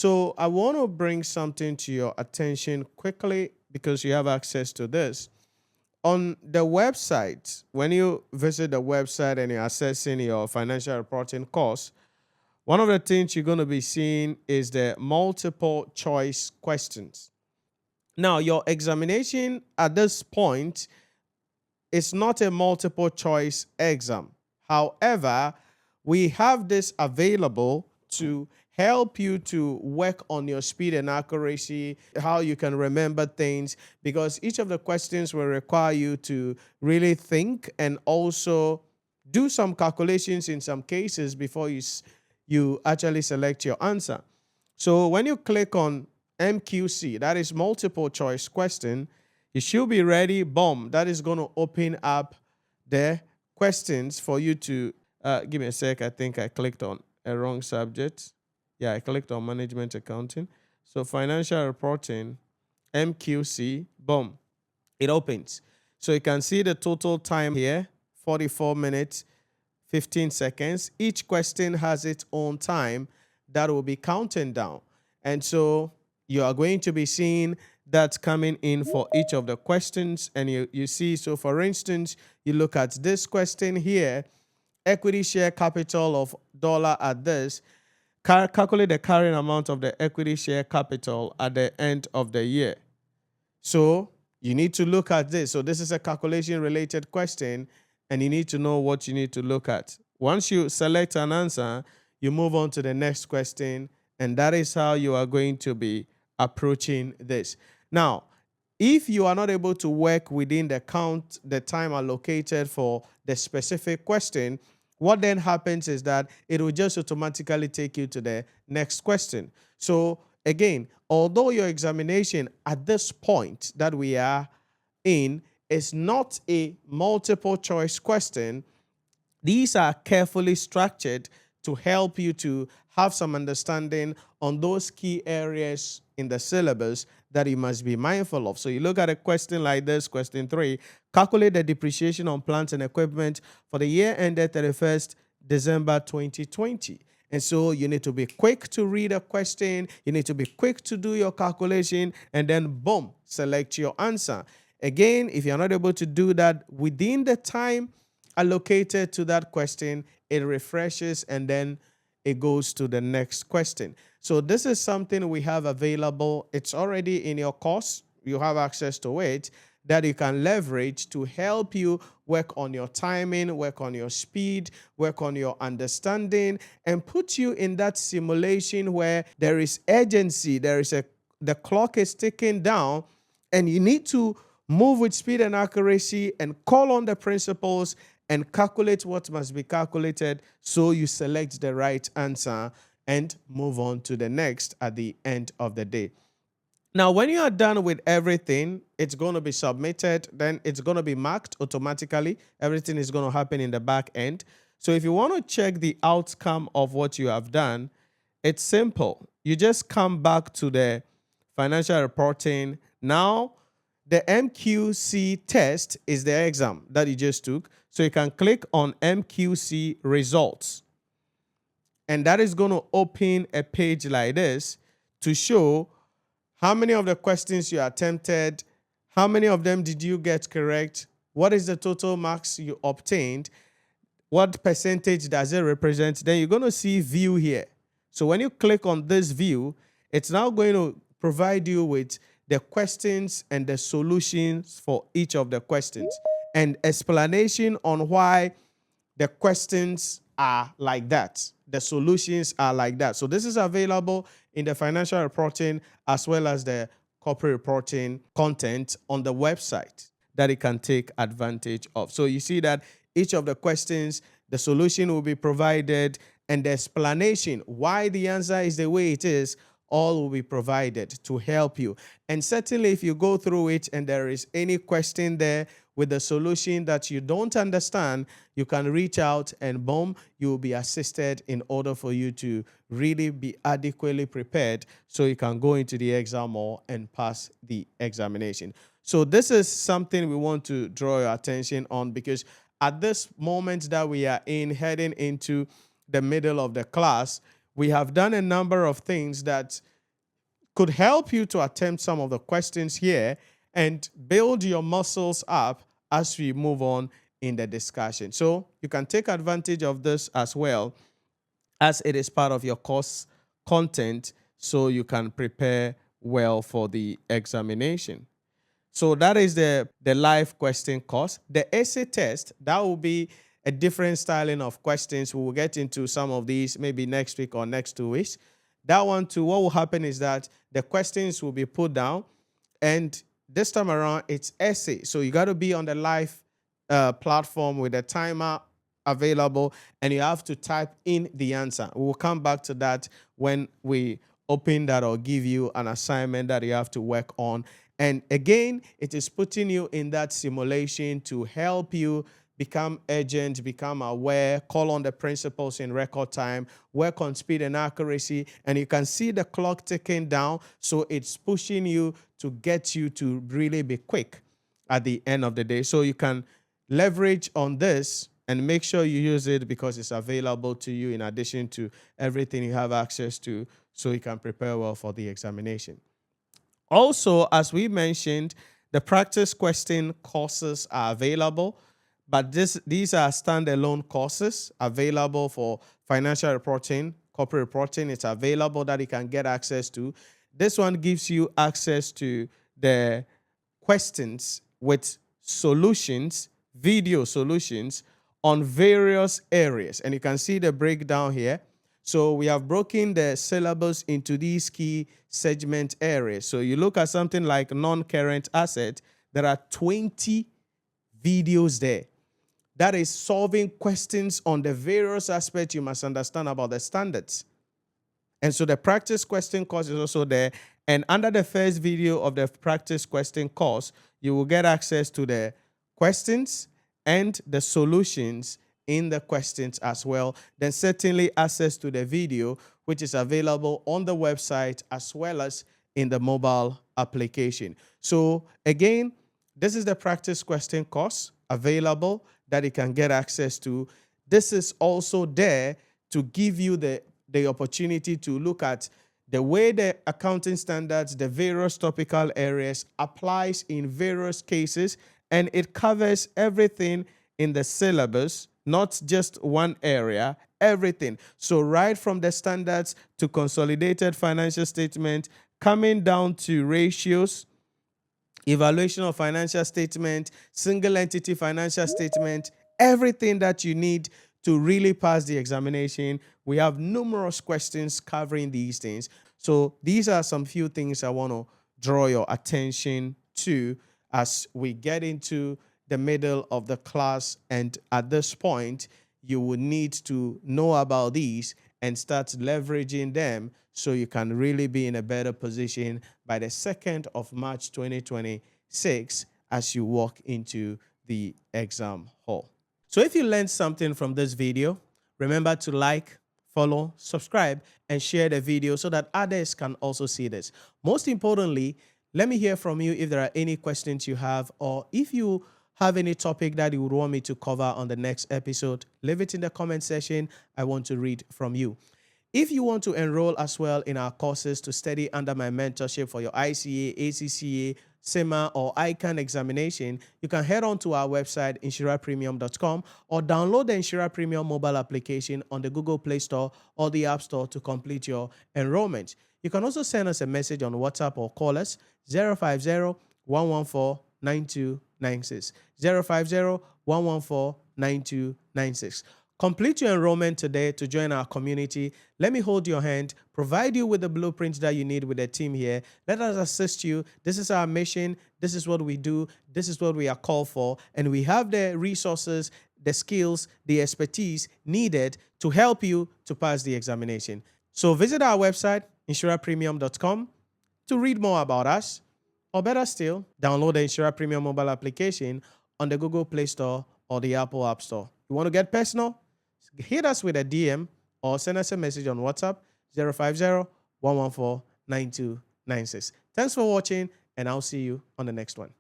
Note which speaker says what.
Speaker 1: So I want to bring something to your attention quickly because you have access to this. On the website, when you visit the website and you're assessing your financial reporting course, one of the things you're going to be seeing is the multiple choice questions. Now, your examination at this point is not a multiple choice exam. However, we have this available to help you to work on your speed and accuracy, how you can remember things, because each of the questions will require you to really think and also do some calculations in some cases before you actually select your answer. So when you click on MQC, that is multiple choice question, you should be ready. Boom. That is going to open up the questions for you to give me a sec. I think I clicked on a wrong subject. Yeah, I clicked on management accounting. So financial reporting, MQC, boom, it opens. So you can see the total time here, 44 minutes, 15 seconds. Each question has its own time that will be counting down. And so you are going to be seeing that's coming in for each of the questions. And you see, so for instance, you look at this question here, equity share capital of dollar at this, calculate the carrying amount of the equity share capital at the end of the year. So you need to look at this. So this is a calculation related question and you need to know what you need to look at. Once you select an answer, you move on to the next question, and that is how you are going to be approaching this. Now, if you are not able to work within the time allocated for the specific question, what then happens is that it will just automatically take you to the next question. So again, although your examination at this point that we are in is not a multiple choice question, these are carefully structured to help you to have some understanding on those key areas in the syllabus that you must be mindful of. So you look at a question like this, question 3, calculate the depreciation on plants and equipment for the year ended 31st December 2020. And so you need to be quick to read a question, you need to be quick to do your calculation, and then boom, select your answer. Again, if you're not able to do that within the time allocated to that question, it refreshes and then it goes to the next question. So this is something we have available. It's already in your course. You have access to it that you can leverage to help you work on your timing, work on your speed, work on your understanding, and put you in that simulation where there is urgency, the clock is ticking down, and you need to move with speed and accuracy and call on the principles and calculate what must be calculated so you select the right answer and move on to the next at the end of the day. Now, when you are done with everything, it's going to be submitted, then it's going to be marked automatically. Everything is going to happen in the back end. So if you want to check the outcome of what you have done, it's simple. You just come back to the financial reporting. Now, the MQC test is the exam that you just took. So you can click on MQC results. And that is going to open a page like this to show how many of the questions you attempted, how many of them did you get correct, what is the total marks you obtained, what percentage does it represent. Then you're going to see view here. So when you click on this view, it's now going to provide you with the questions and the solutions for each of the questions and explanation on why the questions are like that. The solutions are like that. So this is available in the financial reporting as well as the corporate reporting content on the website that it can take advantage of. So you see that each of the questions, the solution will be provided, and the explanation why the answer is the way it is, all will be provided to help you. And certainly if you go through it and there is any question there with the solution that you don't understand, you can reach out and boom, you will be assisted in order for you to really be adequately prepared so you can go into the exam hall and pass the examination. So this is something we want to draw your attention on, because at this moment that we are in, heading into the middle of the class, we have done a number of things that could help you to attempt some of the questions here and build your muscles up as we move on in the discussion. So you can take advantage of this as well, as it is part of your course content, so you can prepare well for the examination. So that is the live question course. The essay test, that will be a different styling of questions. We will get into some of these maybe next week or next 2 weeks. That one too, what will happen is that the questions will be put down, and this time around it's essay. So you got to be on the live platform with a timer available, and you have to type in the answer. We will come back to that when we open that or give you an assignment that you have to work on. And again, it is putting you in that simulation to help you become urgent, become aware, call on the principles in record time, work on speed and accuracy, and you can see the clock ticking down. So it's pushing you to get you to really be quick at the end of the day. So you can leverage on this and make sure you use it, because it's available to you in addition to everything you have access to, so you can prepare well for the examination. Also, as we mentioned, the practice question courses are available, but these are standalone courses available for financial reporting, corporate reporting. It's available that you can get access to. This one gives you access to the questions with solutions, video solutions on various areas. And you can see the breakdown here. So we have broken the syllabus into these key segment areas. So you look at something like non-current asset, there are 20 videos there. That is solving questions on the various aspects you must understand about the standards. And so the practice question course is also there. And under the first video of the practice question course, you will get access to the questions and the solutions in the questions as well. Then certainly access to the video, which is available on the website as well as in the mobile application. So again, this is the practice question course available that you can get access to. This is also there to give you the opportunity to look at the way the accounting standards, the various topical areas applies in various cases, and it covers everything in the syllabus, not just one area, everything. So right from the standards to consolidated financial statement, coming down to ratios, evaluation of financial statement, single entity financial statement, everything that you need to really pass the examination. We have numerous questions covering these things. So these are some few things I want to draw your attention to as we get into the middle of the class. And at this point, you will need to know about these and start leveraging them so you can really be in a better position by the 2nd of March 2026 as you walk into the exam hall. So if you learned something from this video, remember to like, follow, subscribe, and share the video so that others can also see this. Most importantly, let me hear from you if there are any questions you have, or if you have any topic that you would want me to cover on the next episode, leave it in the comment section. I want to read from you. If you want to enroll as well in our courses to study under my mentorship for your ICA, ACCA, CIMA, or ICAG examination, you can head on to our website, NhyiraPremium.com, or download the Nhyira Premium mobile application on the Google Play Store or the App Store to complete your enrollment. You can also send us a message on WhatsApp or call us 050-114-9296. 050-114-9296. Complete your enrollment today to join our community. Let me hold your hand, provide you with the blueprints that you need with the team here. Let us assist you. This is our mission. This is what we do. This is what we are called for. And we have the resources, the skills, the expertise needed to help you to pass the examination. So visit our website, NhyiraPremium.com, to read more about us. Or better still, download the Nhyira Premium mobile application on the Google Play Store or the Apple App Store. You want to get personal? Hit us with a DM or send us a message on WhatsApp, 050-114-9296. Thanks for watching, and I'll see you on the next one.